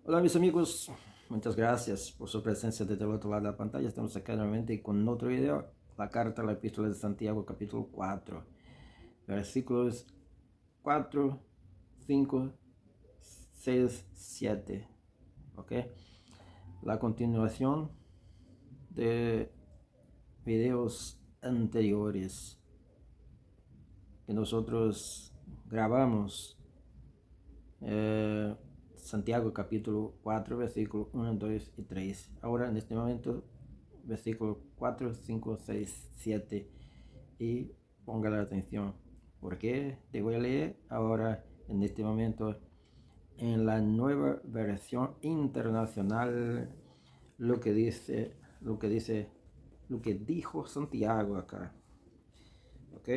Hola mis amigos, muchas gracias por su presencia desde el otro lado de la pantalla. Estamos acá nuevamente con otro video, la carta a la epístola de Santiago capítulo 4, versículos 4, 5, 6, 7. ¿Ok? La continuación de videos anteriores que nosotros grabamos. Santiago capítulo 4, versículo 1, 2 y 3. Ahora en este momento, versículo 4, 5, 6, 7. Y ponga la atención, porque te voy a leer ahora en este momento en la nueva versión internacional lo que dijo Santiago acá. ¿Ok?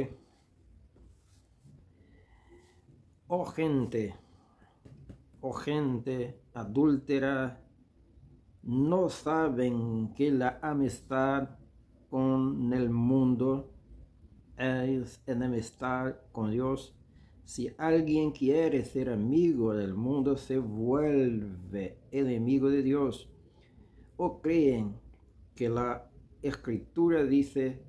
Oh gente adúltera, ¿no saben que la amistad con el mundo es enemistad con Dios? Si alguien quiere ser amigo del mundo, se vuelve enemigo de Dios. ¿O creen que la Escritura dice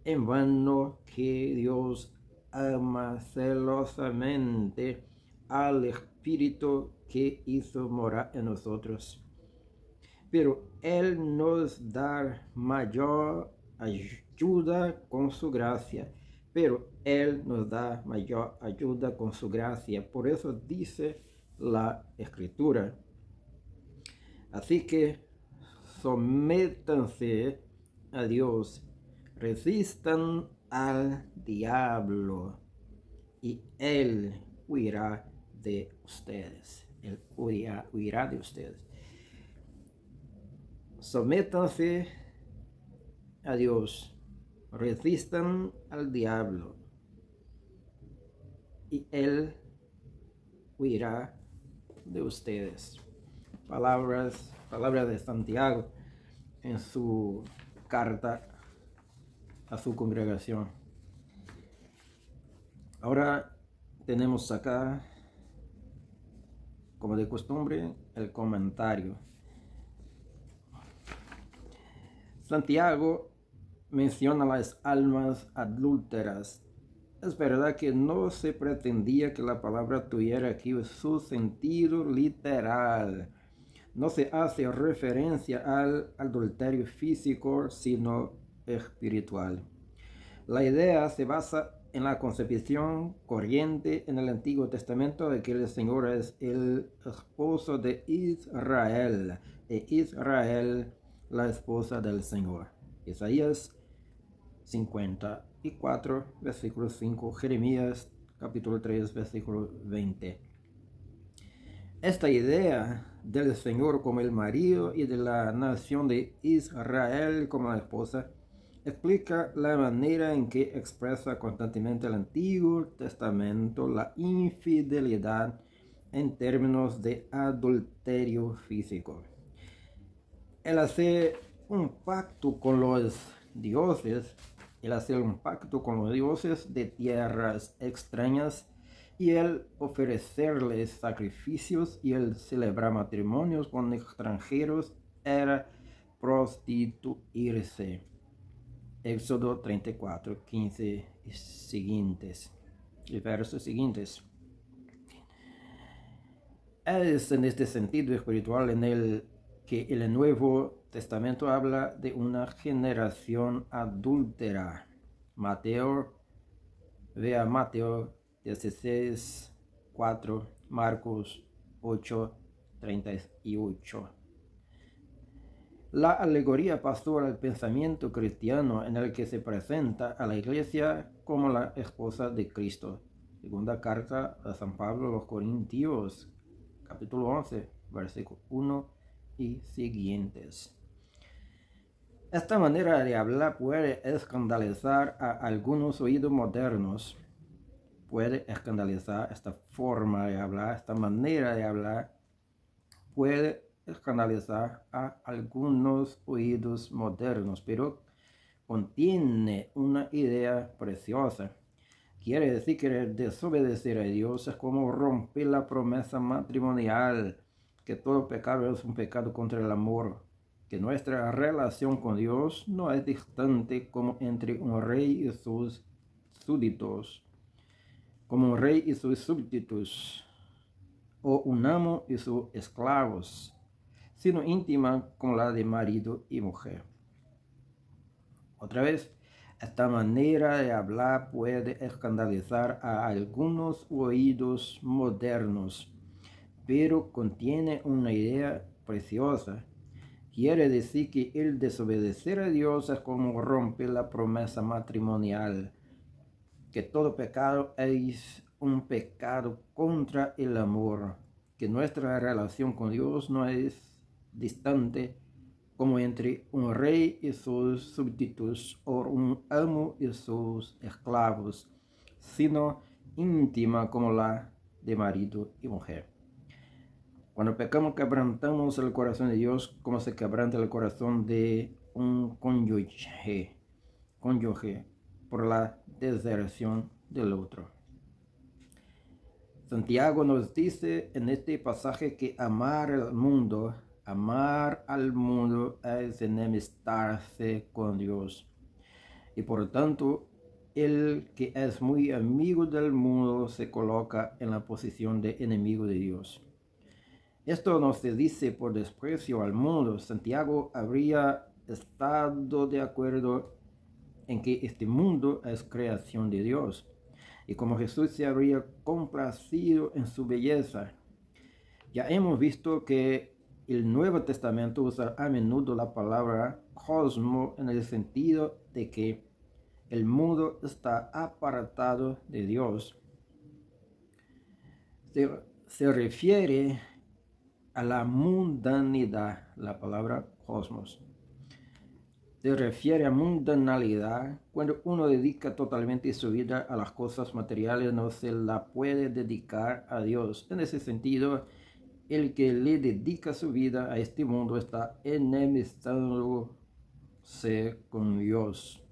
en vano que Dios ama celosamente al Espíritu que hizo morar en nosotros? Pero Él nos da mayor ayuda con su gracia. Por eso dice la Escritura. Así que sométanse a Dios, resistan al diablo y Él huirá de ustedes. Él huirá de ustedes. Sométanse a Dios, resistan al diablo y Él huirá de ustedes. Palabras de Santiago en su carta a su congregación. Ahora tenemos acá, como de costumbre, el comentario. Santiago menciona las almas adúlteras. Es verdad que no se pretendía que la palabra tuviera aquí su sentido literal. No se hace referencia al adulterio físico, sino espiritual. La idea se basa en la concepción corriente en el Antiguo Testamento de que el Señor es el esposo de Israel, e Israel la esposa del Señor. Isaías 54, versículo 5, Jeremías capítulo 3, versículo 20. Esta idea del Señor como el marido y de la nación de Israel como la esposa explica la manera en que expresa constantemente el Antiguo Testamento la infidelidad en términos de adulterio físico. El hacer un pacto con los dioses, de tierras extrañas, y el ofrecerles sacrificios y el celebrar matrimonios con extranjeros era prostituirse. Éxodo 34, 15 y siguientes. Y versos siguientes. Es en este sentido espiritual en el que el Nuevo Testamento habla de una generación adúltera. Vea Mateo 16, 4, Marcos 8, 38. La alegoría pasó al pensamiento cristiano en el que se presenta a la iglesia como la esposa de Cristo. Segunda carta de San Pablo a los Corintios, capítulo 11, versículo 1 y siguientes. Esta manera de hablar puede escandalizar a algunos oídos modernos. Esta forma de hablar, esta manera de hablar, puede escandalizar a algunos oídos modernos, pero contiene una idea preciosa. Quiere decir que desobedecer a Dios es como romper la promesa matrimonial. que todo pecado es un pecado contra el amor, que nuestra relación con Dios no es distante como entre un rey y sus súbditos, como un rey y sus súbditos, o un amo y sus esclavos, sino íntima como la de marido y mujer. Otra vez, esta manera de hablar puede escandalizar a algunos oídos modernos, pero contiene una idea preciosa. Quiere decir que el desobedecer a Dios es como romper la promesa matrimonial, que todo pecado es un pecado contra el amor, que nuestra relación con Dios no es distante como entre un rey y sus súbditos o un amo y sus esclavos, sino íntima como la de marido y mujer. Cuando pecamos, quebrantamos el corazón de Dios como se quebranta el corazón de un cónyuge por la deserción del otro. Santiago nos dice en este pasaje que amar al mundo es enemistarse con Dios. Y por lo tanto, el que es muy amigo del mundo se coloca en la posición de enemigo de Dios. Esto no se dice por desprecio al mundo. Santiago habría estado de acuerdo en que este mundo es creación de Dios, y como Jesús se habría complacido en su belleza. Ya hemos visto que el Nuevo Testamento usa a menudo la palabra cosmo en el sentido de que el mundo está apartado de Dios. Se refiere a la mundanidad, la palabra cosmos. Se refiere a mundanalidad. Cuando uno dedica totalmente su vida a las cosas materiales, no se la puede dedicar a Dios. En ese sentido, el que le dedica su vida a este mundo está enemistándose con Dios.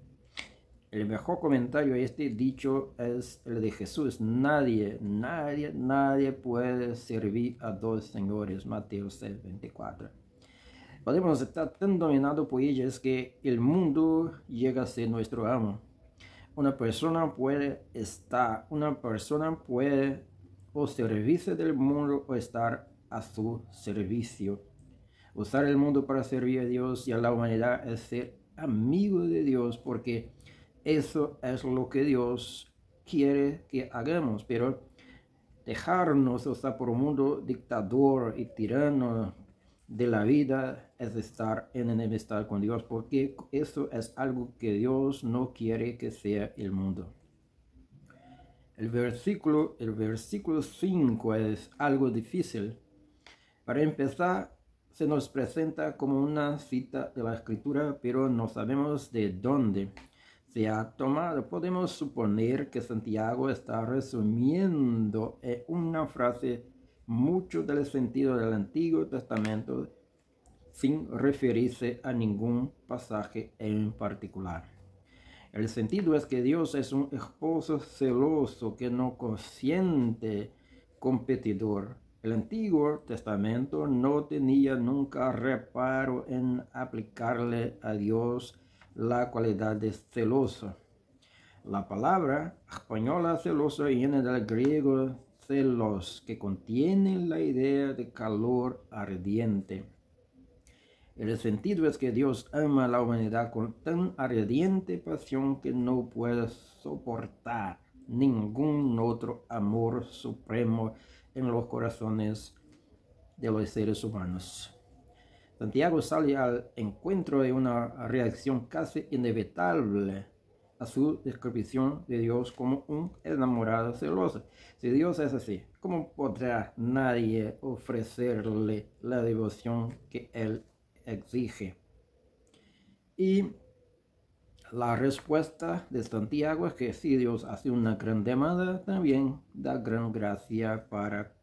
El mejor comentario a este dicho es el de Jesús. Nadie puede servir a dos señores. Mateo 6:24. Podemos estar tan dominados por ellas que el mundo llega a ser nuestro amo. Una persona puede o servirse del mundo o estar a su servicio. Usar el mundo para servir a Dios y a la humanidad es ser amigo de Dios, porque eso es lo que Dios quiere que hagamos. Pero dejarnos usar por un mundo dictador y tirano de la vida es estar en enemistad con Dios, porque eso es algo que Dios no quiere que sea el mundo. El versículo 5 es algo difícil. Para empezar, se nos presenta como una cita de la Escritura, pero no sabemos de dónde se ha tomado. Podemos suponer que Santiago está resumiendo en una frase mucho del sentido del Antiguo Testamento sin referirse a ningún pasaje en particular. El sentido es que Dios es un esposo celoso que no consiente competidor. El Antiguo Testamento no tenía nunca reparo en aplicarle a Dios la cualidad de celoso. La palabra española celoso viene del griego celos, que contiene la idea de calor ardiente. El sentido es que Dios ama a la humanidad con tan ardiente pasión que no puede soportar ningún otro amor supremo en los corazones de los seres humanos. Santiago sale al encuentro de una reacción casi inevitable a su descripción de Dios como un enamorado celoso. Si Dios es así, ¿cómo podrá nadie ofrecerle la devoción que Él exige? Y la respuesta de Santiago es que si Dios hace una gran demanda, también da gran gracia para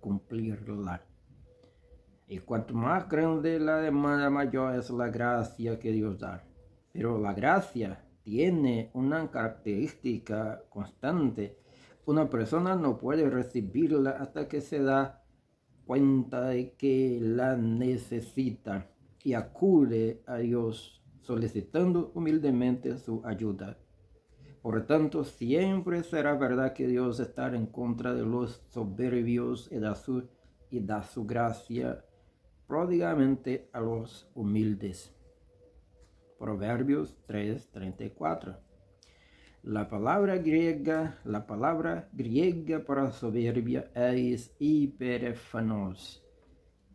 cumplirla. Y cuanto más grande la demanda, mayor es la gracia que Dios da. Pero la gracia tiene una característica constante. Una persona no puede recibirla hasta que se da cuenta de que la necesita y acude a Dios solicitando humildemente su ayuda. Por tanto, siempre será verdad que Dios está en contra de los soberbios y da su gracia pródigamente a los humildes. Proverbios 3:34. La palabra griega para soberbia es hiperefanos,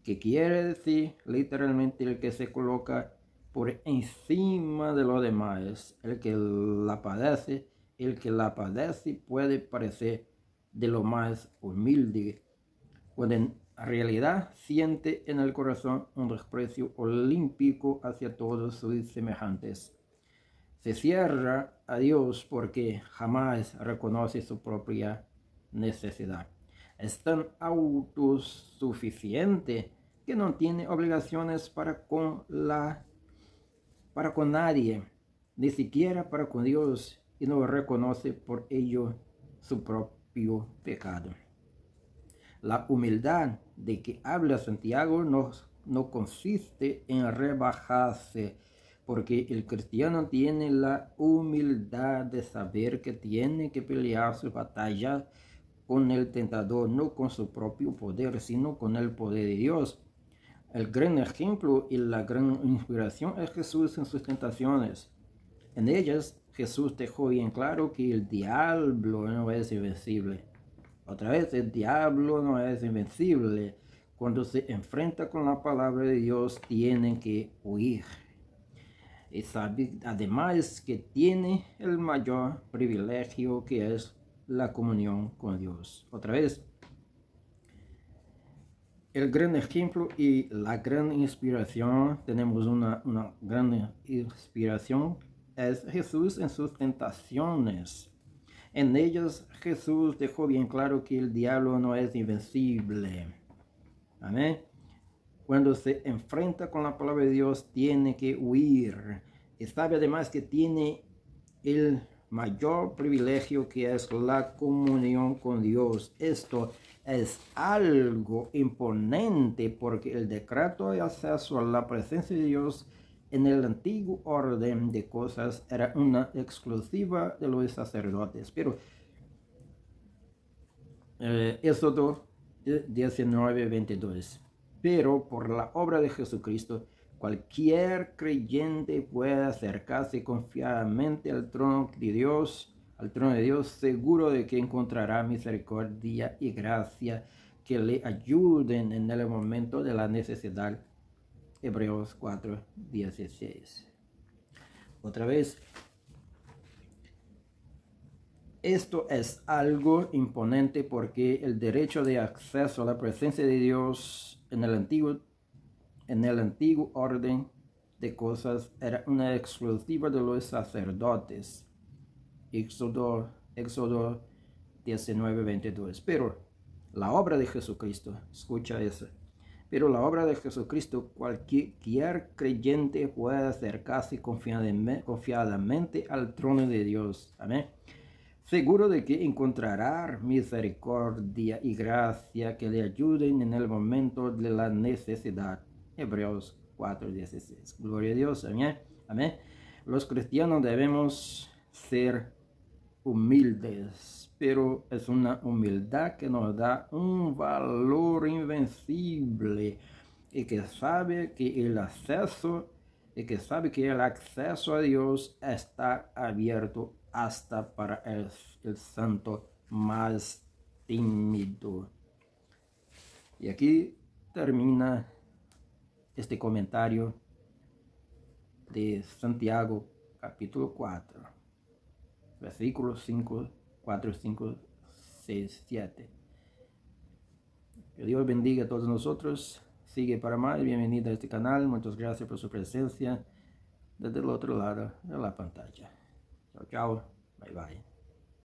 que quiere decir literalmente el que se coloca por encima de los demás. El que la padece puede parecer de lo más humilde, cuando en realidad siente en el corazón un desprecio olímpico hacia todos sus semejantes. Se cierra a Dios porque jamás reconoce su propia necesidad. Es tan autosuficiente que no tiene obligaciones para con nadie, ni siquiera para con Dios, y no reconoce por ello su propio pecado. La humildad de que habla Santiago no consiste en rebajarse, porque el cristiano tiene la humildad de saber que tiene que pelear su batalla con el tentador, no con su propio poder, sino con el poder de Dios. El gran ejemplo y la gran inspiración es Jesús en sus tentaciones. En ellas, Jesús dejó bien claro que el diablo no es invencible. Otra vez, el diablo no es invencible. Cuando se enfrenta con la palabra de Dios, tienen que huir. Y sabe además que tiene el mayor privilegio, que es la comunión con Dios. Otra vez, el gran ejemplo y la gran inspiración, tenemos una gran inspiración, es Jesús en sus tentaciones. En ellas Jesús dejó bien claro que el diablo no es invencible. Amén. Cuando se enfrenta con la palabra de Dios, tiene que huir. Y sabe además que tiene el mayor privilegio, que es la comunión con Dios. Esto es algo imponente, porque el decreto de acceso a la presencia de Dios en el antiguo orden de cosas era una exclusiva de los sacerdotes. Pero Éxodo 19:22. Pero por la obra de Jesucristo, cualquier creyente puede acercarse confiadamente al trono de Dios, seguro de que encontrará misericordia y gracia que le ayuden en el momento de la necesidad. Hebreos 4:16. Otra vez, esto es algo imponente, porque el derecho de acceso a la presencia de Dios en el antiguo orden de cosas era una exclusiva de los sacerdotes. Éxodo 19:22. Pero la obra de Jesucristo, escucha eso. Pero la obra de Jesucristo, cualquier creyente puede acercarse confiadamente al trono de Dios. Amén. Seguro de que encontrará misericordia y gracia que le ayuden en el momento de la necesidad. Hebreos 4:16. Gloria a Dios. Amén. Amén. Los cristianos debemos ser humildes, pero es una humildad que nos da un valor invencible, y que sabe que el acceso a Dios está abierto hasta para el santo más tímido. Y aquí termina este comentario de Santiago, capítulo 4, versículos 5, 4, 5, 6, 7. Que Dios bendiga a todos nosotros. Sigue para más. Bienvenido a este canal. Muchas gracias por su presencia desde el otro lado de la pantalla. Chao, chao. Bye, bye.